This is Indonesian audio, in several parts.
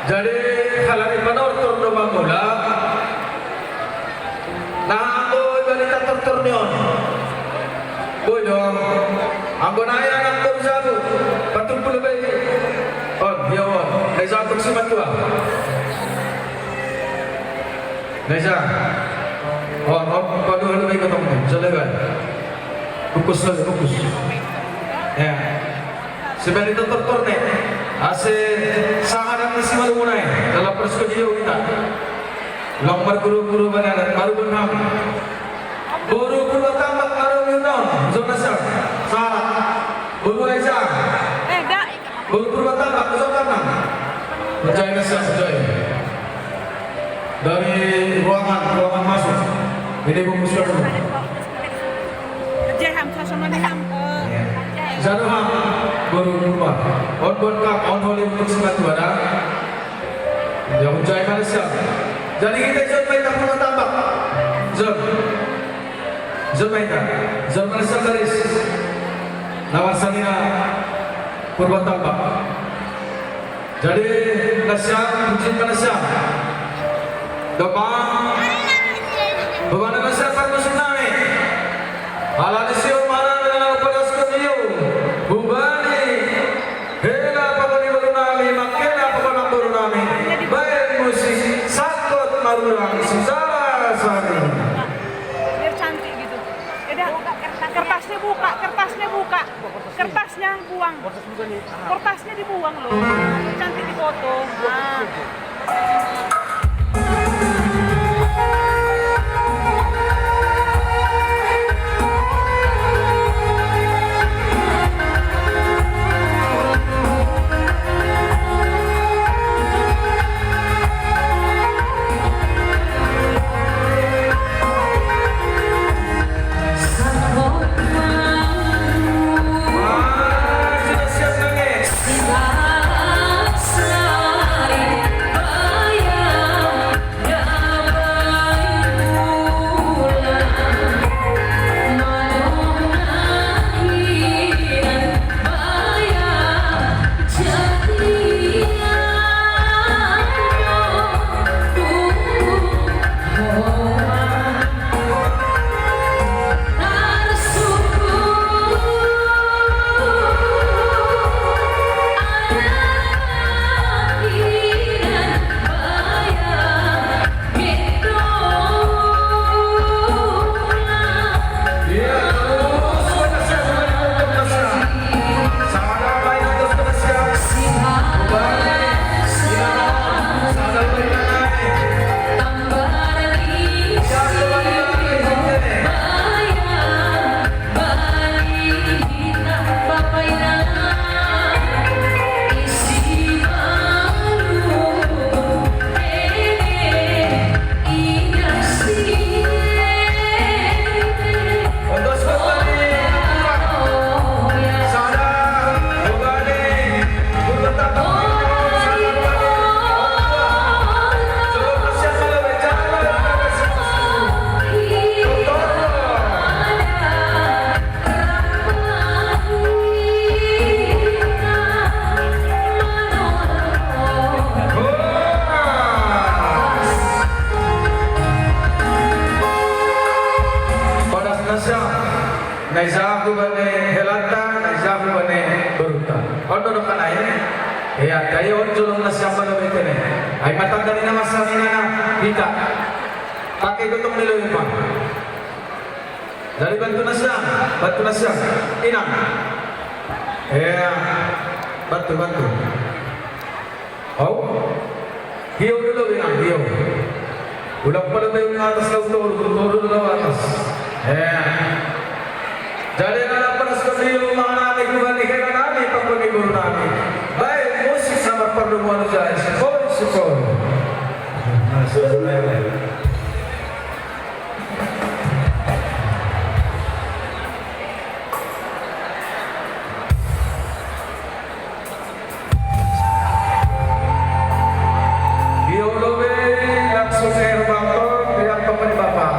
Jadi halagi panortor do mamula. Nah ako balita tortor niyon. Boy dong. Anggo na yan ang kumsabu. Patumpul ba oh, yawon. Naisa ang si Matua. Naisa. Oh, paduhan na may katong mo. Sa legal. Bukus na, bukus. Ya. Si balita tortor ne. Ase sangaran si malumunay. Dalam perskojiyo kita. Lombar guru-guru bananan. Baru benam. Guru pertama karo yun zona sar. Guru Aiza. Guru pertama kesempatan. Percaya nasi percaya. Dari ruangan masuk. Ini bungkus dulu. Jeham sama Neham. Zaruham guru rumah. On kap on holy bungkus batu ada. Yang percaya nasi. Jadi kita coba kita perlu tambah. Zon main Nasi garis. Nawasanina Purwatamba. Jadi Nasya, Bujin Nasya. Domang Bagaimana Nasya Parmusin nami. Ala Nasya Umara dengan Upadas Kuniyo. Bubani Hela Pagani Baru nami. Makena Pagana Baru nami. Baik musik Sakot Marurang Sisara Sari. Biar cantik gitu. Kertasnya buka. Kertasnya buang. Kertasnya dibuang loh. Cantik di foto. Nah. Naizaku bane helata, naizaku bane beruta. Ondo no kana ini. Ya, kayo julung na siapa na betene. Ay matanda ni na masanina na kita. Pakai gotong nilo yung pa. Dari bantu na siya. Inang. Ya, bantu. Oh, hiyo dulu inang, hiyo. Ulang pala na yung atas na utol na atas. Ya. Jadi kalau peras kesiu mana ni gua ni kena nami pakuni guru nami. Baik musik sama perlu manusia sepoi. Biologi langsung air yang pemain bapak.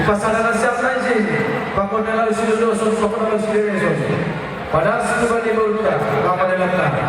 Ipasalanan siya sa isin. Bakon na lang sinuloson, bakon na lang sinuloson. Padahal setuban di berita, apa dalam tanah.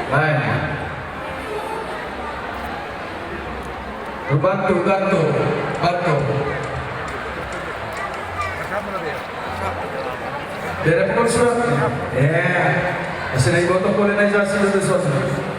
Baik. Bantu. Dari pengurus, masih naik botol kolonisasi dulu sosok.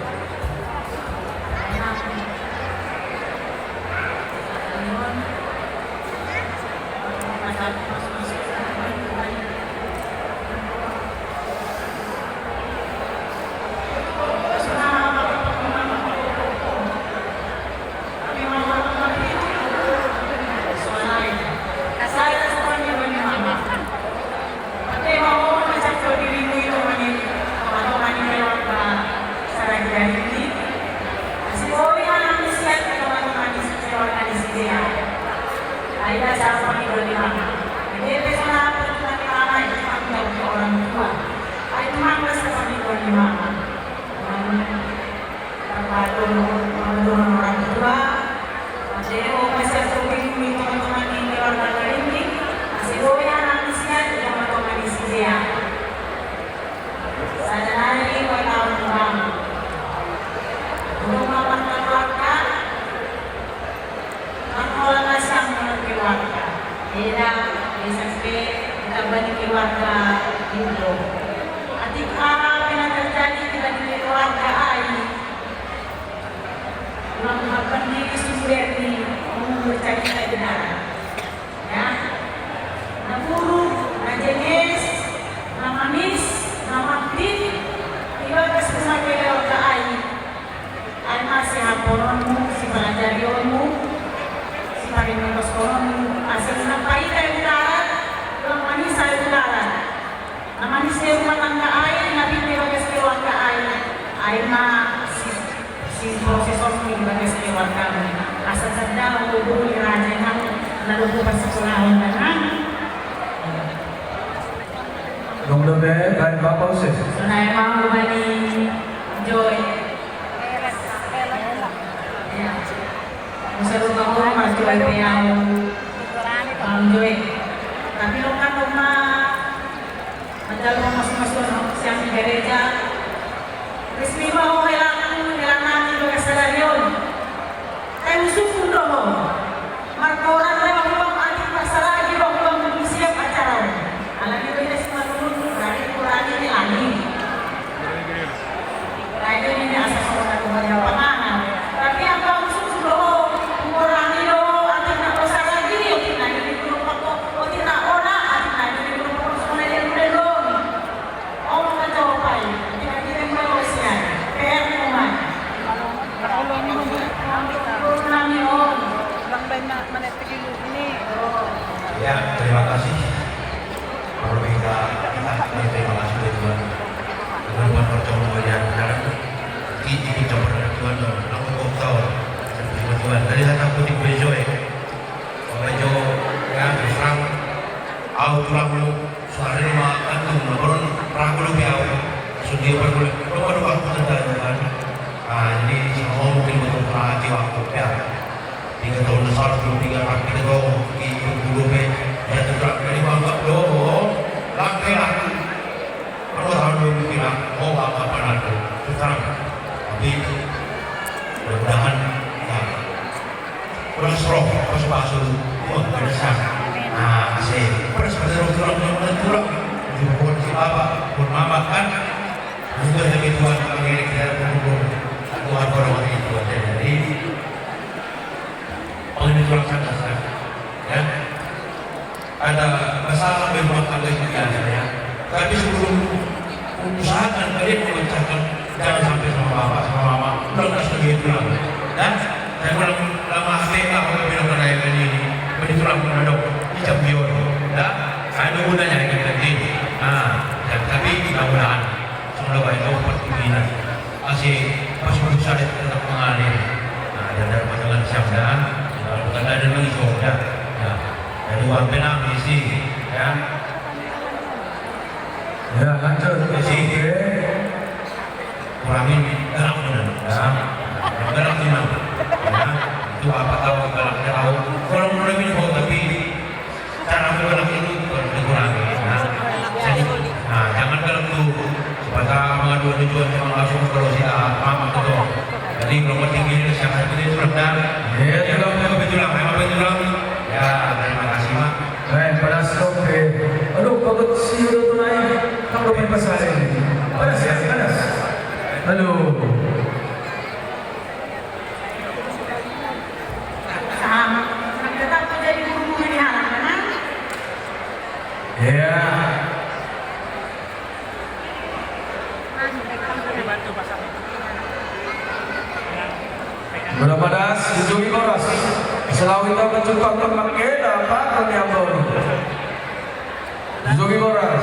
Lanjut, kurangin gerak bener. galak din ako. Ya, itu apa tahu galak na ako. Kalau muna min ko, tapi cara mo galak itu dikurangi. Jadi, jangan galak tuh. Supaya mga tujuan yang langsung kalau sila mama itu. Jadi kalau tinggi itu siapa itu rendah. Ya, kalau betul lah, memang betul lah. Ya, terima kasih mak. Panas kopi. Aduh, pagod siyo to na yun. Kamu may pasahin. Panas yan, panas. Aduh. Nagtatap ko dyan yung hubungan ni Halang ka na? Yeah. Mula panas, hidungi oras. Selawin tayo ng jumpang pagmakeda, pato ni Ambon. Hidungi oras.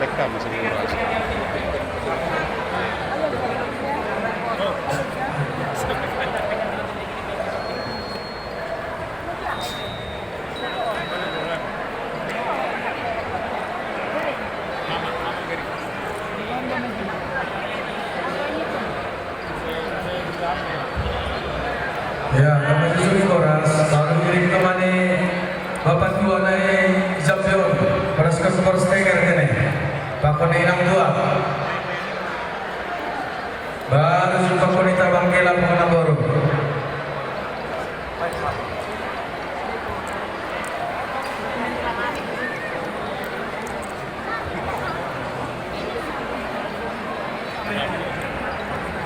Rekam masih diuras. Ya, kami hidungi oras. Baru kirim teman ni Bapak tua na Zampion. Para sa customer sticker din eh. Bako na inang dua. Baru jumpa ko ni Tabang Kela po na boro.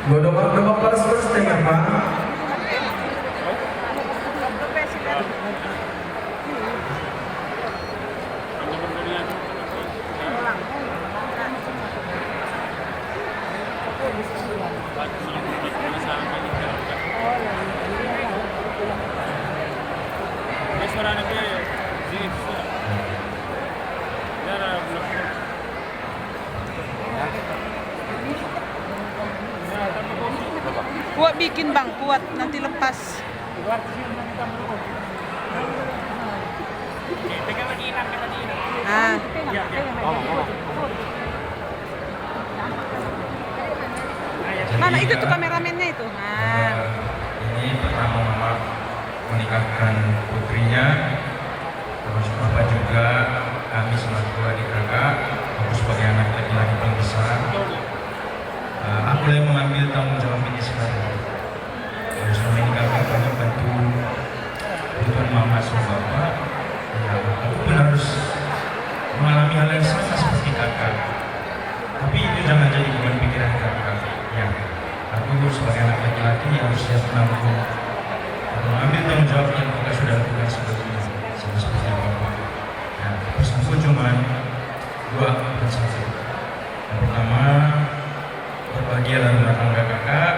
Bodong para sa sticker pa. Kuat bikin bang, kuat nanti lepas. Ah. Mana itu tuh kameramennya itu? Ini pertama mama menikahkan putrinya, terus bapak juga kami selaku adik kakak, aku sebagai anak laki-laki paling besar. Aku yang mengambil tanggung jawab ini sekarang. Selama ini kakak banyak bantu kebutuhan mama sama bapak. Ya, aku pun harus mengalami hal yang sama seperti kakak. Tapi itu jangan jadi beban pikiran kakak. Ya, aku sebagai anak laki-laki harus siap menanggung, mengambil tanggung jawab yang kakak sudah lakukan sebelumnya, sama seperti bapak. Ya, pesanku cuma dua pesan. Yang pertama, berbahagialah rumah tangga kakak,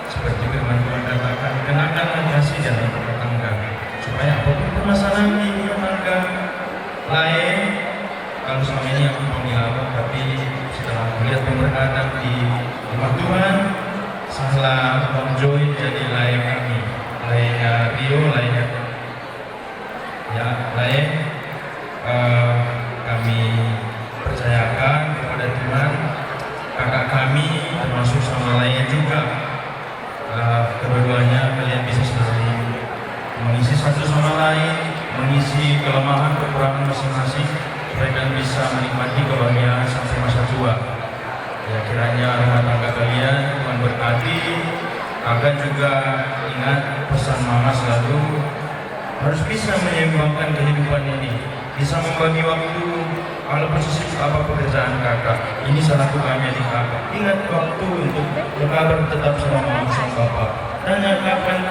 seperti firman Tuhan katakan, kenakanlah kasih dalam rumah tangga, supaya apapun permasalahan di rumah tangga lain, kalau selama ini aku panggil Allah, tapi setelah melihat pemberkatan di rumah Tuhan, salah Bang Joy jadi lain kami, lainnya Rio, lainnya ya lain kami percayakan kepada Tuhan. Kakak kami termasuk sama lainnya juga, kedua-duanya kalian bisa saling mengisi satu sama lain, mengisi kelemahan kekurangan masing-masing, supaya kalian bisa menikmati kebahagiaan sampai masa tua. Ya, kiranya rumah tangga kalian Tuhan berkati. Kakak juga ingat pesan mama selalu harus bisa menyeimbangkan kehidupan ini, bisa membagi waktu. Kalau posisi apa pekerjaan kakak, ini salah satu kami adik kakak. Ingat waktu untuk berkabar tetap sama mama sama bapak. Tanya kapan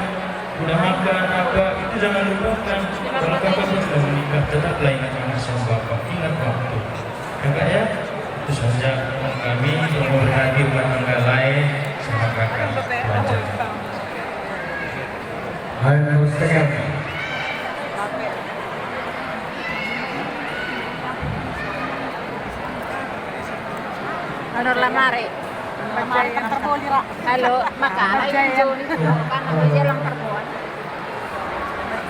udah makan apa, itu jangan lupakan. Kalau kakak pun sudah menikah, tetaplah ingat mama sama bapak. Ingat waktu. Kakak ya, itu saja kami yang memberkati rumah tangga lain sama kakak belajar. Hai, setengah. Honor lamari. Lamari kan terboli rak. Halo, makana itu kan aku jalan perempuan.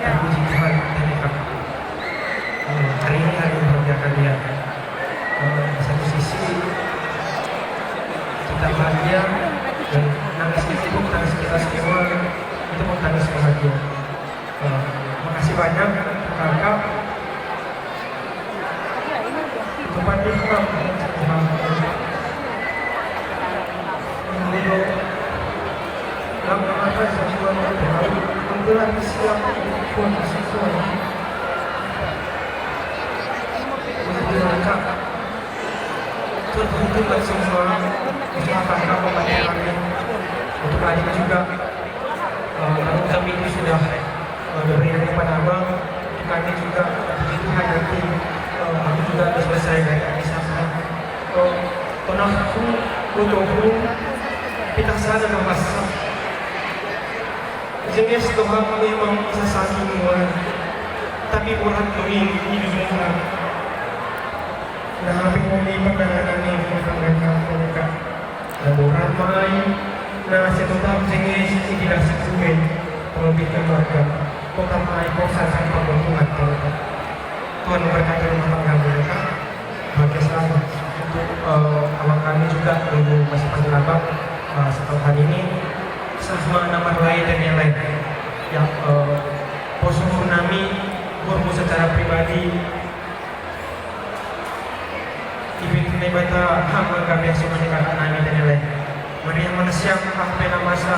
Puji Tuhan, hari ini hari yang berbahagia kalian. Di satu sisi kita bahagia dan nangis itu tangis kita semua itu tangis bahagia. Makasih banyak kakak. Tempat ikram lama apa sesuatu yang menggelar siap pun sesuatu kakak terhubungkan semua usaha kakak membantu kami untuk lanjut juga namun kami itu sudah berikan kepada abang untuk kami juga begitu hati aku juga harus selesai dari sana pernah aku untuk kita sadar masa jenis Tuhan memang sesuatu murah tapi murah kami ini juga nah kami memilih pandangan ini mereka dan murah main nah setelah jenis ini tidak sesuai terlebih keluarga kota main kosan sampai pembunuhan Tuhan memberkati rumah tangga mereka bahagia selalu untuk awak kami juga menunggu masih panggil abang setelah hari ini sama nama lain dan yang lain yang Poso Tsunami guru secara pribadi ibin bata hamba kami yang suka dikatakan kami dan yang lain mari yang manusia apa masa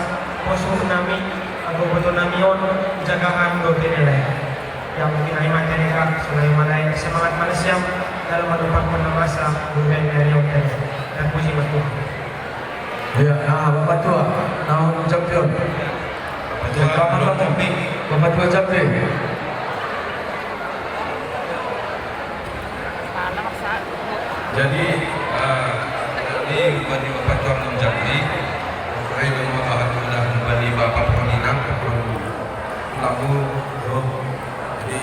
Poso Tsunami atau betul namion jagaan do dan yang lain yang mungkin ay mereka selain malay semangat manusia dalam menumpang masa bukan dari yang dan puji Tuhan. Ya, Bapak Tua, nah ucap yun. Bapak Tua Japri. Jadi ini bagi Bapak Tuan Menjadi, saya memahami sudah kembali Bapak Peminang lagu roh. Jadi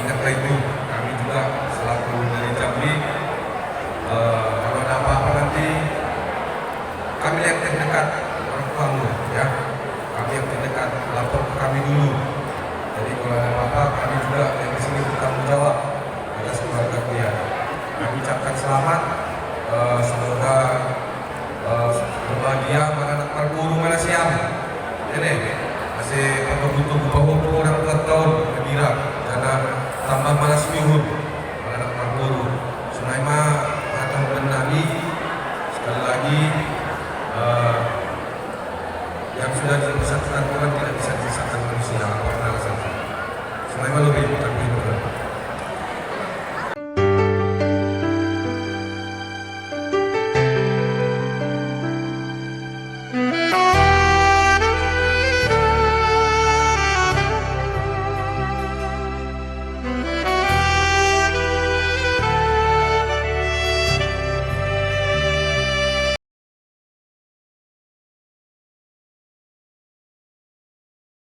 ingatlah itu kami juga selaku dari Jambi kalau ada apa-apa nanti kami yang terdekat orang tuamu ya, kami yang terdekat lapor ke kami dulu. Jadi kalau ada apa-apa kami juga yang di sini bertanggung jawab atas keluarga dia. Kami ucapkan selamat, semoga berbahagia anak perguru mana siang. Ini masih butuh orang tua tahun gembira karena tambah malas minggu.